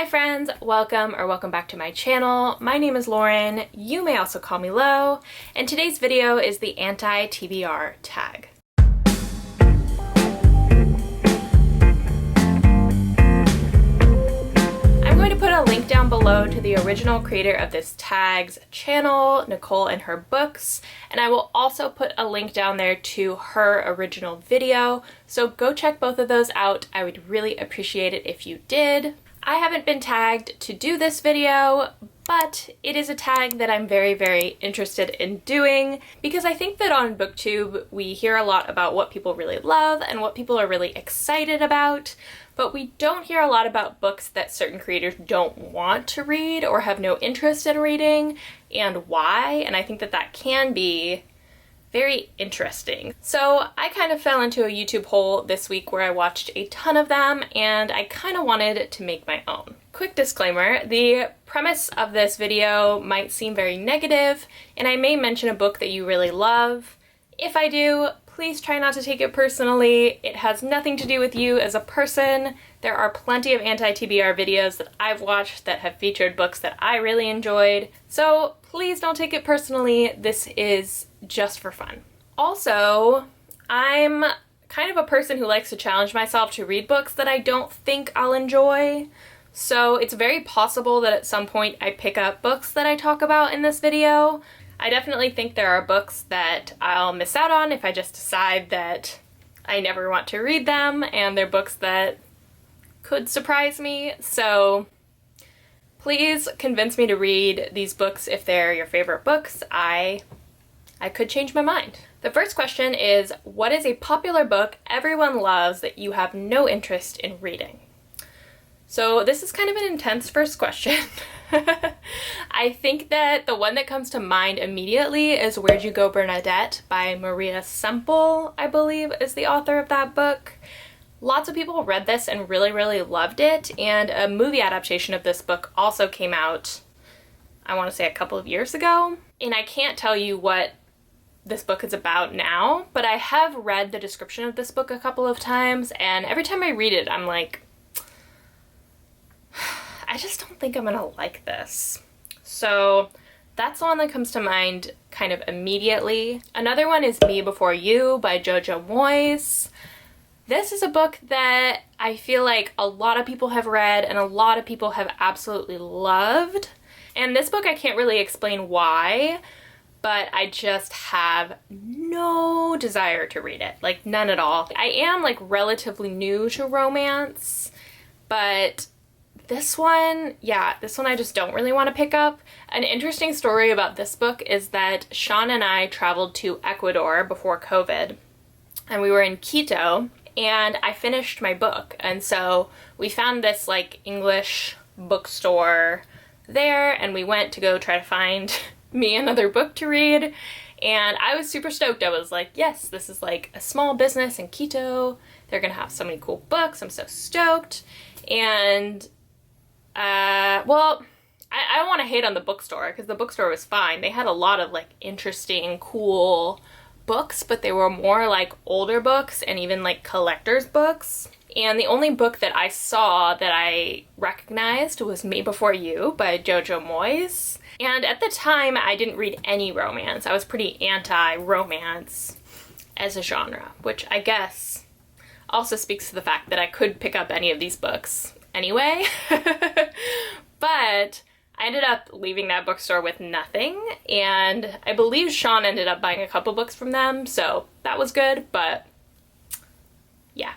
Hi friends, welcome back to my channel. My name is Lauren, you may also call me Lo, and today's video is the anti-TBR tag. I'm going to put a link down below to the original creator of this tag's channel, Nicole and her books, and I will also put a link down there to her original video, so go check both of those out. I would really appreciate it if you did. I haven't been tagged to do this video, but it is a tag that I'm very interested in doing because I think that on BookTube we hear a lot about what people really love and what people are really excited about, but we don't hear a lot about books that certain creators don't want to read or have no interest in reading and why, and I think that that can be very interesting. So I kind of fell into a YouTube hole this week where I watched a ton of them and I kind of wanted to make my own. Quick disclaimer, the premise of this video might seem very negative and I may mention a book that you really love. If I do, please try not to take it personally. It has nothing to do with you as a person. There are plenty of anti-TBR videos that I've watched that have featured books that I really enjoyed. So please don't take it personally. This is just for fun. Also, I'm kind of a person who likes to challenge myself to read books that I don't think I'll enjoy. So it's very possible that at some point I pick up books that I talk about in this video. I definitely think there are books that I'll miss out on if I just decide that I never want to read them, and they're books that could surprise me. So please convince me to read these books if they're your favorite books. I could change my mind. The first question is, what is a popular book everyone loves that you have no interest in reading? So this is kind of an intense first question. I think that the one that comes to mind immediately is Where'd You Go, Bernadette by Maria Semple, I believe is the author of that book. Lots of people read this and really loved it, and a movie adaptation of this book also came out, I want to say a couple of years ago. And I can't tell you what this book is about now, but I have read the description of this book a couple of times, and every time I read it, I'm like, I just don't think I'm gonna like this. So that's the one that comes to mind kind of immediately. Another one is Me Before You by Jojo Moyes. This is a book that I feel like a lot of people have read and a lot of people have absolutely loved. And this book I can't really explain why, but I just have no desire to read it, like none at all. I am like relatively new to romance, but this one I just don't really want to pick up. An interesting story about this book is that Sean and I traveled to Ecuador before COVID, and we were in Quito, and I finished my book, and so we found this like English bookstore there, and we went to go try to find me another book to read, and I was super stoked. I was like, yes, this is like a small business in Quito. They're gonna have so many cool books. I'm so stoked. And well, I don't want to hate on the bookstore because the bookstore was fine. They had a lot of like interesting, cool books, but they were more like older books and even like collector's books. And the only book that I saw that I recognized was Me Before You by Jojo Moyes. And at the time, I didn't read any romance. I was pretty anti-romance as a genre, which I guess also speaks to the fact that I could pick up any of these books anyway. But I ended up leaving that bookstore with nothing, and I believe Sean ended up buying a couple books from them, so that was good, but yeah,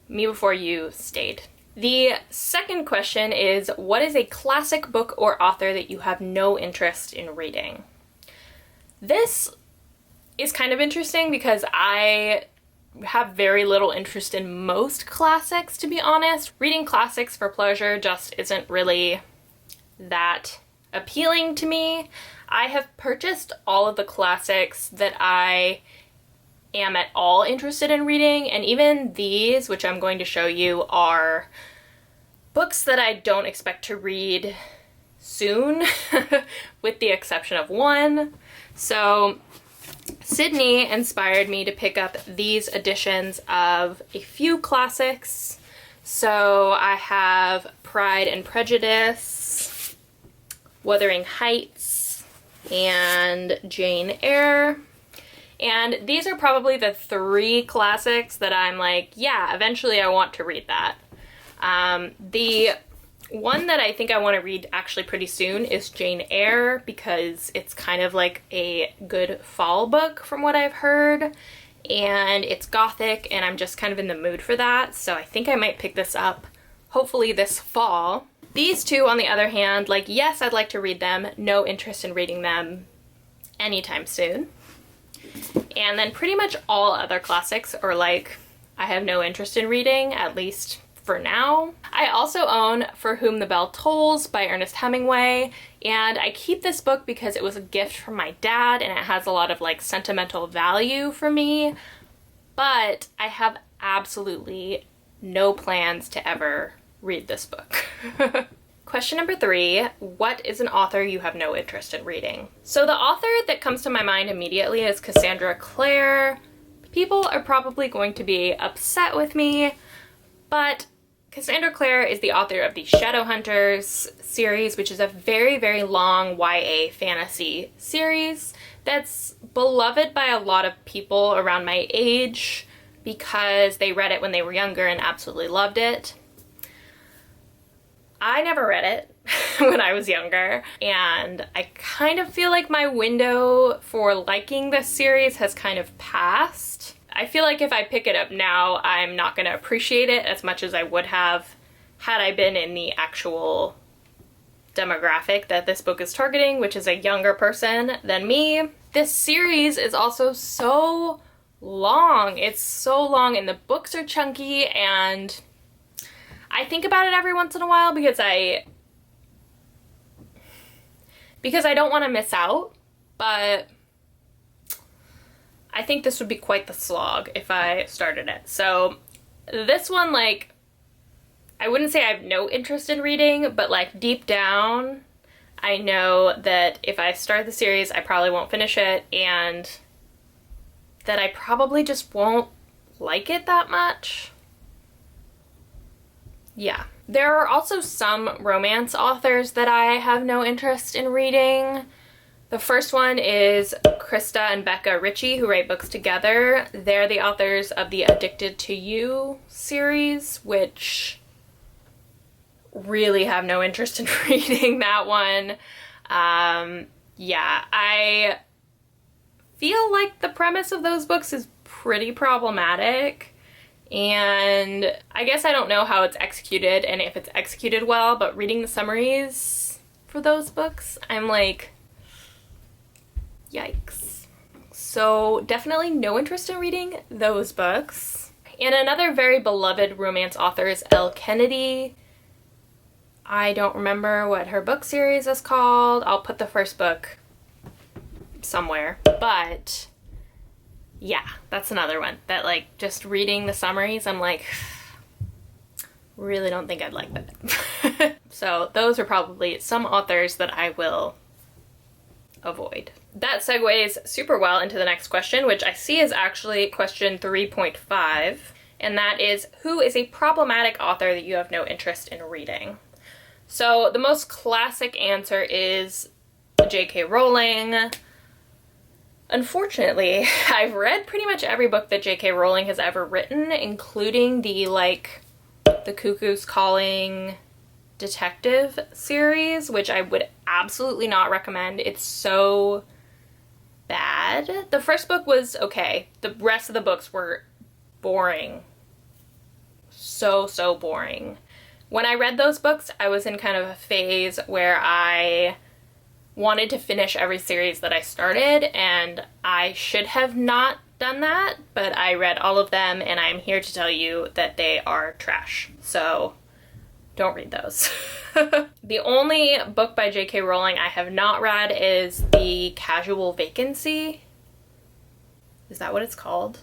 Me Before You stayed. The second question is, what is a classic book or author that you have no interest in reading? This is kind of interesting because I have very little interest in most classics, to be honest. Reading classics for pleasure just isn't really that appealing to me. I have purchased all of the classics that I am at all interested in reading, and even these, which I'm going to show you, are books that I don't expect to read soon, with the exception of one. So Sydney inspired me to pick up these editions of a few classics. So I have Pride and Prejudice, Wuthering Heights, and Jane Eyre. And these are probably the 3 classics that I'm like, yeah, eventually I want to read that. The one that I think I want to read actually pretty soon is Jane Eyre, because it's kind of like a good fall book from what I've heard. And it's gothic, and I'm just kind of in the mood for that, so I think I might pick this up, hopefully this fall. These 2, on the other hand, like, yes, I'd like to read them, no interest in reading them anytime soon. And then pretty much all other classics are like, I have no interest in reading, at least for now. I also own For Whom the Bell Tolls by Ernest Hemingway, and I keep this book because it was a gift from my dad and it has a lot of like sentimental value for me, but I have absolutely no plans to ever read this book. Question number 3, what is an author you have no interest in reading? So the author that comes to my mind immediately is Cassandra Clare. People are probably going to be upset with me, but Cassandra Clare is the author of the Shadowhunters series, which is a very, very long YA fantasy series that's beloved by a lot of people around my age because they read it when they were younger and absolutely loved it. I never read it when I was younger, and I kind of feel like my window for liking this series has kind of passed. I feel like if I pick it up now, I'm not going to appreciate it as much as I would have had I been in the actual demographic that this book is targeting, which is a younger person than me. This series is also so long. It's so long, and the books are chunky, and I think about it every once in a while because I don't want to miss out, but I think this would be quite the slog if I started it. So this one, like, I wouldn't say I have no interest in reading, but like deep down, I know that if I start the series, I probably won't finish it, and that I probably just won't like it that much. Yeah. There are also some romance authors that I have no interest in reading. The first one is Krista and Becca Ritchie, who write books together. They're the authors of the Addicted to You series, which really have no interest in reading that one. Yeah, I feel like the premise of those books is pretty problematic, and I guess I don't know how it's executed and if it's executed well, but reading the summaries for those books, I'm like, yikes. So definitely no interest in reading those books. And another very beloved romance author is Elle Kennedy. I don't remember what her book series is called. I'll put the first book somewhere. But yeah, that's another one that, like, just reading the summaries, I'm like, really don't think I'd like that. So those are probably some authors that I will avoid. That segues super well into the next question, which I see is actually question 3.5, and that is, who is a problematic author that you have no interest in reading? So the most classic answer is J.K. Rowling. Unfortunately, I've read pretty much every book that J.K. Rowling has ever written, including the, like, The Cuckoo's Calling detective series, which I would absolutely not recommend. It's so bad. The first book was okay. The rest of the books were boring. So boring. When I read those books, I was in kind of a phase where I wanted to finish every series that I started, and I should have not done that, but I read all of them, and I'm here to tell you that they are trash. So don't read those. The only book by J.K. Rowling I have not read is The Casual Vacancy. Is that what it's called?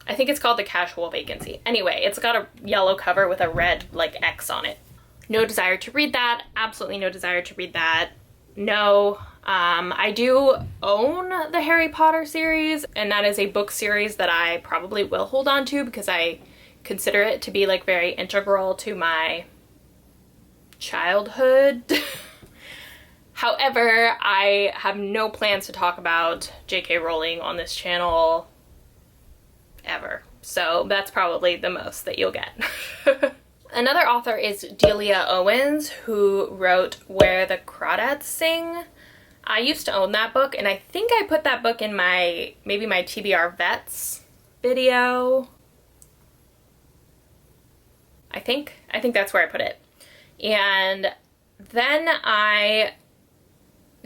I think it's called The Casual Vacancy. Anyway, it's got a yellow cover with a red, like, X on it. No desire to read that. Absolutely no desire to read that. No. I do own the Harry Potter series, and that is a book series that I probably will hold on to because I consider it to be like very integral to my childhood. However, I have no plans to talk about J.K. Rowling on this channel ever. So that's probably the most that you'll get. Another author is Delia Owens, who wrote Where the Crawdads Sing. I used to own that book, and I think I put that book in maybe my TBR Vets video. I think that's where I put it. And then I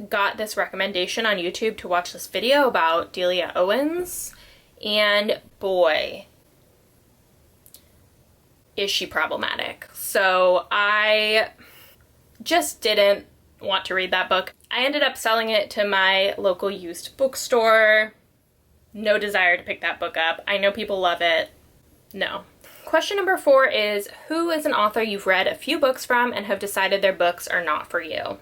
got this recommendation on YouTube to watch this video about Delia Owens, and boy, is she problematic. So I just didn't want to read that book. I ended up selling it to my local used bookstore. No desire to pick that book up. I know people love it. No. Question number 4 is, who is an author you've read a few books from and have decided their books are not for you?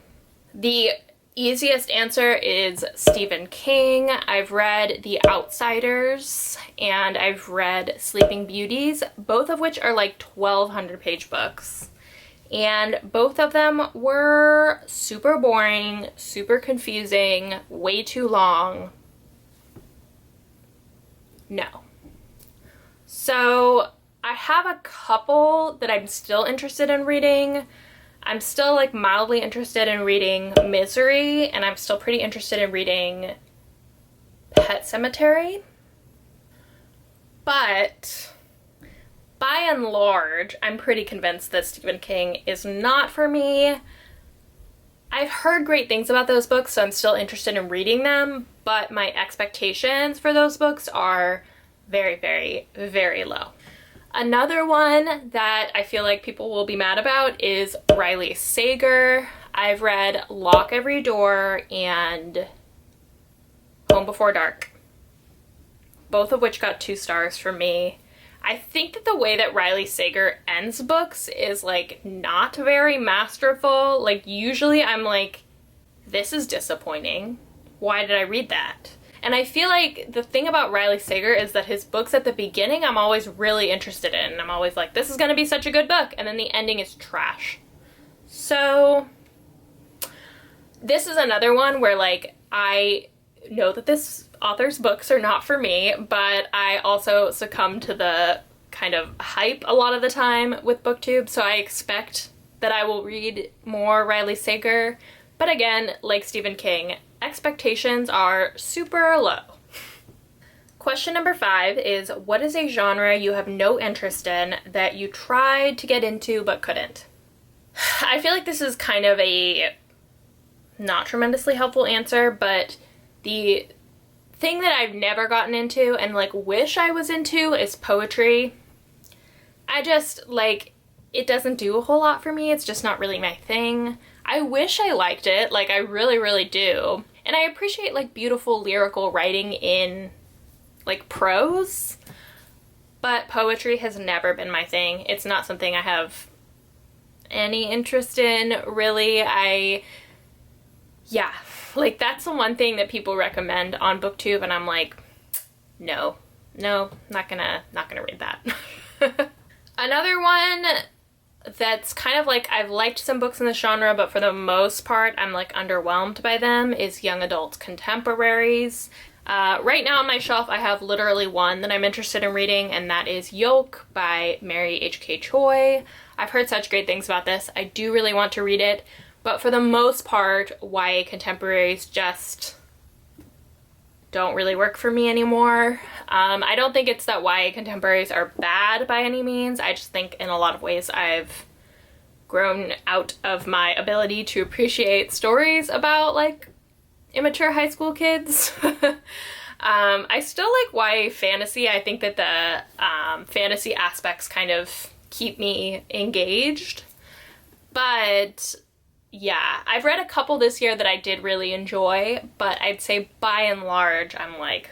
The easiest answer is Stephen King. I've read The Outsiders and I've read Sleeping Beauties, both of which are like 1,200 page books. And both of them were super boring, super confusing, way too long. No. So I have a couple that I'm still interested in reading. I'm still like mildly interested in reading Misery, and I'm still pretty interested in reading Pet Sematary. But by and large, I'm pretty convinced that Stephen King is not for me. I've heard great things about those books, so I'm still interested in reading them, but my expectations for those books are very, very, very low. Another one that I feel like people will be mad about is Riley Sager. I've read Lock Every Door and Home Before Dark, both of which got 2 stars from me. I think that the way that Riley Sager ends books is like not very masterful. Like usually I'm like, this is disappointing. Why did I read that? And I feel like the thing about Riley Sager is that his books at the beginning I'm always really interested in. And I'm always like, this is going to be such a good book. And then the ending is trash. So this is another one where like I know that this author's books are not for me, but I also succumb to the kind of hype a lot of the time with BookTube. So I expect that I will read more Riley Sager. But again, like Stephen King, expectations are super low. Question number 5 is, what is a genre you have no interest in that you tried to get into but couldn't? I feel like this is kind of a not tremendously helpful answer, but the thing that I've never gotten into and like wish I was into is poetry. I just like, it doesn't do a whole lot for me. It's just not really my thing. I wish I liked it, like I really, really do. And I appreciate like beautiful lyrical writing in like prose, but poetry has never been my thing. It's not something I have any interest in, really. Yeah, like that's the one thing that people recommend on BookTube, and I'm like, no, not gonna read that. Another one that's kind of like, I've liked some books in this genre, but for the most part, I'm like underwhelmed by them, is young adult contemporaries. Right now on my shelf, I have literally one that I'm interested in reading, and that is Yolk by Mary H.K. Choi. I've heard such great things about this. I do really want to read it, but for the most part, YA contemporaries just don't really work for me anymore. I don't think it's that YA contemporaries are bad by any means. I just think in a lot of ways I've grown out of my ability to appreciate stories about like immature high school kids. I still like YA fantasy. I think that the fantasy aspects kind of keep me engaged. But yeah, I've read a couple this year that I did really enjoy, but I'd say by and large, I'm like,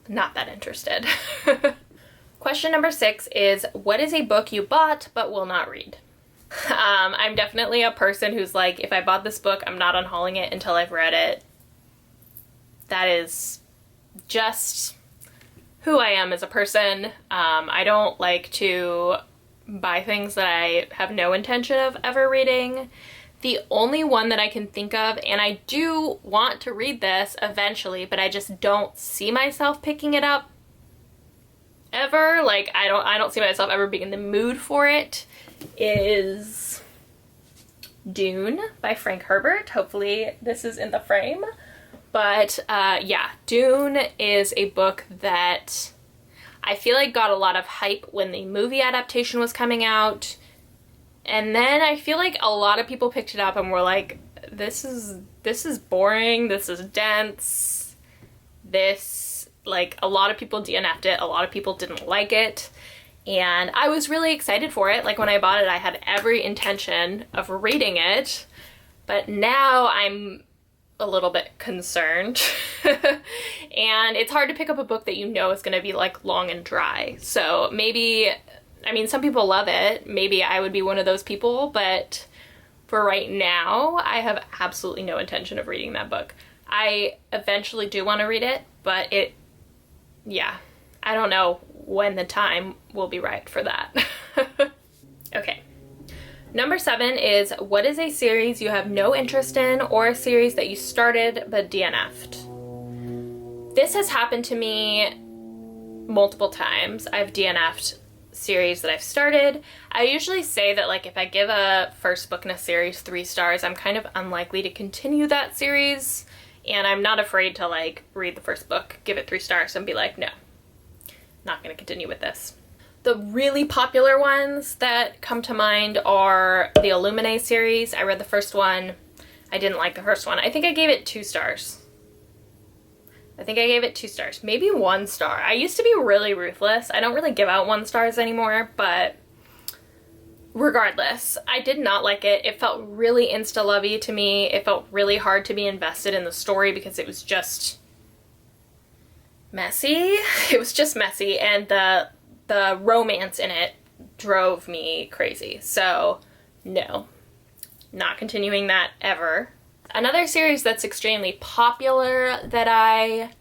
not that interested. Question number 6 is, what is a book you bought but will not read? I'm definitely a person who's like, if I bought this book, I'm not unhauling it until I've read it. That is just who I am as a person. I don't like to buy things that I have no intention of ever reading. The only one that I can think of, and I do want to read this eventually, but I just don't see myself picking it up ever. Like, I don't see myself ever being in the mood for it, is Dune by Frank Herbert. Hopefully this is in the frame. But yeah, Dune is a book that I feel like got a lot of hype when the movie adaptation was coming out. And then I feel like a lot of people picked it up and were like, this is boring, this is dense, this, like, a lot of people DNF'd it, a lot of people didn't like it. And I was really excited for it. Like, when I bought it, I had every intention of reading it. But now I'm a little bit concerned. And it's hard to pick up a book that you know is going to be, like, long and dry. So maybe, I mean, some people love it. Maybe I would be one of those people. But for right now, I have absolutely no intention of reading that book. I eventually do want to read it, but yeah, I don't know when the time will be right for that. Okay. Number 7 is, what is a series you have no interest in, or a series that you started but DNF'd? This has happened to me multiple times. I've DNF'd series that I've started. I usually say that, like, if I give a first book in a series 3 stars, I'm kind of unlikely to continue that series. And I'm not afraid to, like, read the first book, give it 3 stars, and be like, no, not going to continue with this. The really popular ones that come to mind are the Illuminae series. I read the first one. I didn't like the first one. I think I gave it 2 stars. Maybe 1 star. I used to be really ruthless. I don't really give out 1 stars anymore, but regardless, I did not like it. It felt really insta-lovey to me. It felt really hard to be invested in the story because it was just messy. It was just messy, and the romance in it drove me crazy. So no, not continuing that ever. Another series that's extremely popular that I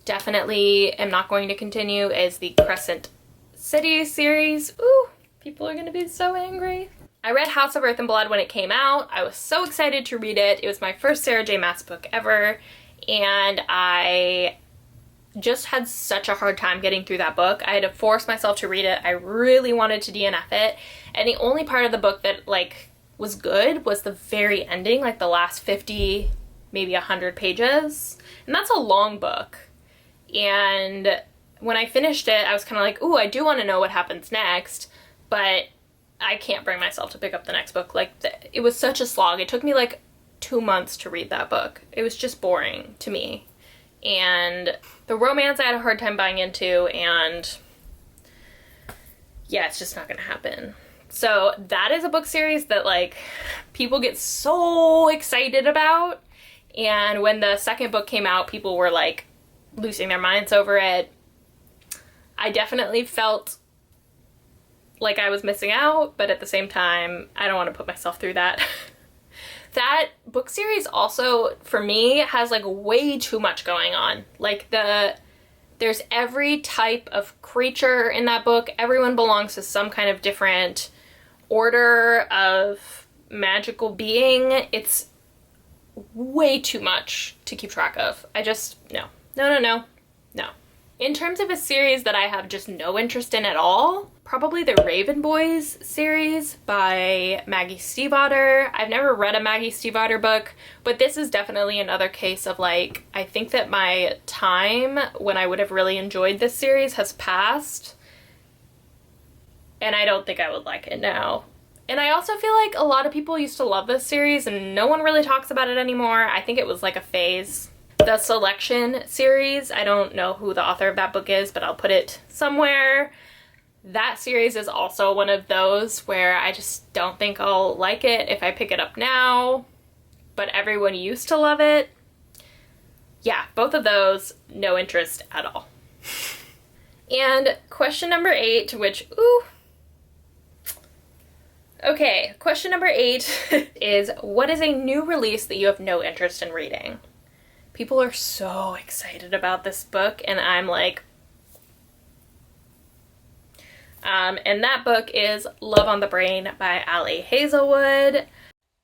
definitely am not going to continue is the Crescent City series. Ooh, people are going to be so angry. I read House of Earth and Blood when it came out. I was so excited to read it. It was my first Sarah J. Maas book ever, and I just had such a hard time getting through that book. I had to force myself to read it. I really wanted to DNF it, and the only part of the book that, like, was good was the very ending, like the last 50, maybe 100 pages. And that's a long book. And when I finished it, I was kind of like, ooh, I do want to know what happens next, but I can't bring myself to pick up the next book. Like, it was such a slog. It took me like 2 months to read that book. It was just boring to me. And the romance I had a hard time buying into, and yeah, it's just not gonna happen. So that is a book series that, like, people get so excited about, and when the second book came out, people were, like, losing their minds over it. I definitely felt like I was missing out, but at the same time, I don't want to put myself through that. That book series also, for me, has, like, way too much going on. Like, there's every type of creature in that book. Everyone belongs to some kind of different order of magical being. It's way too much to keep track of. I just, no. In terms of a series that I have just no interest in at all, probably the Raven Boys series by Maggie Stiefvater. I've never read a Maggie Stiefvater book, but this is definitely another case of, like, I think that my time when I would have really enjoyed this series has passed, and I don't think I would like it now. And I also feel like a lot of people used to love this series and no one really talks about it anymore. I think it was like a phase. The Selection series, I don't know who the author of that book is, but I'll put it somewhere. That series is also one of those where I just don't think I'll like it if I pick it up now, but everyone used to love it. Yeah, both of those, no interest at all. And question number 8, which, ooh. Okay, question number 8 is, what is a new release that you have no interest in reading? People are so excited about this book, and I'm like, And that book is Love on the Brain by Ali Hazelwood.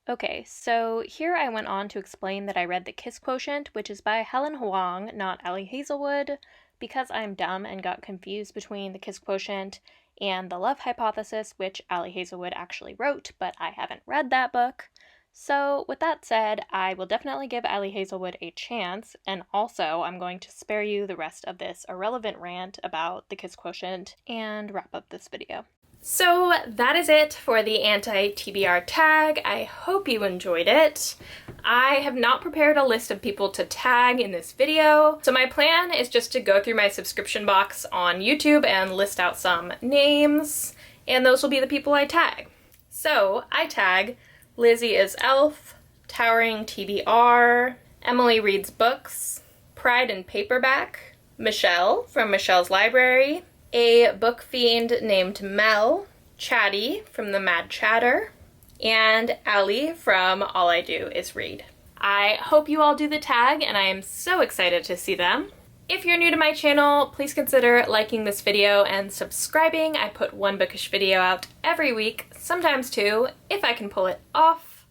Okay, so here I went on to explain that I read The Kiss Quotient, which is by Helen Hoang, not Ali Hazelwood, because I'm dumb and got confused between The Kiss Quotient and The Love Hypothesis, which Ali Hazelwood actually wrote, but I haven't read that book. So with that said, I will definitely give Ali Hazelwood a chance, and also I'm going to spare you the rest of this irrelevant rant about The Kiss Quotient and wrap up this video. So that is it for the anti-TBR tag. I hope you enjoyed it. I have not prepared a list of people to tag in this video, so my plan is just to go through my subscription box on YouTube and list out some names, and those will be the people I tag. So I tag Lizzie is Elf, Towering TBR, Emily Reads Books, Pride and Paperback, Michelle from Michelle's Library, a book fiend named Mel, Chatty from The Mad Chatter, and Allie from All I Do Is Read. I hope you all do the tag, and I am so excited to see them. If you're new to my channel, please consider liking this video and subscribing. I put one bookish video out every week, sometimes two, if I can pull it off.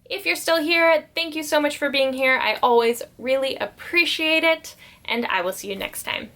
If you're still here, thank you so much for being here. I always really appreciate it, and I will see you next time.